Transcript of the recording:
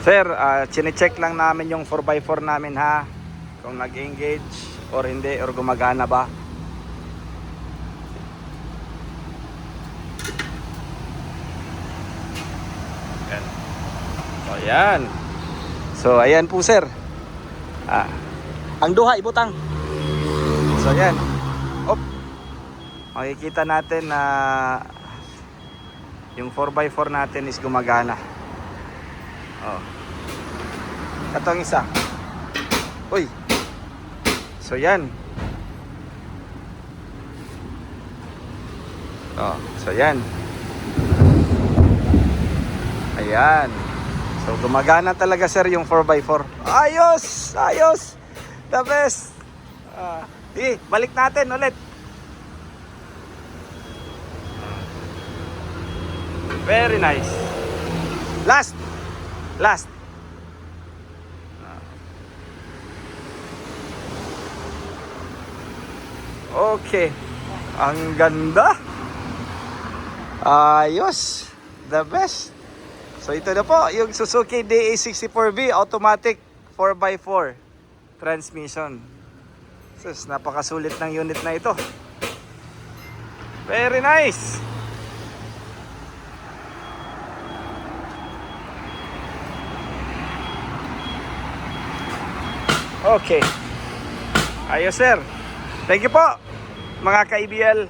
Sir, chine-check lang namin yung 4x4 namin ha. Kung nag-engage or hindi, or gumagana ba. Yan. So, ayan. So, ayan po sir. Ang duha ibutang. So, ayan. Op. Makikita natin na yung 4x4 natin is gumagana. Oh. Ito ang isa. Uy. So yan. Oh, so yan. Ayan. So gumagana talaga sir yung 4x4. Ayos! Ayos! The best! Balik natin ulit. Very nice. Last. Okay. Ang ganda. Ayos. The best. So ito na po yung Suzuki DA64B automatic 4x4 transmission. Sus, napakasulit ng unit na ito. Very nice. Okay. Ayos sir. Thank you po mga ka-IBL.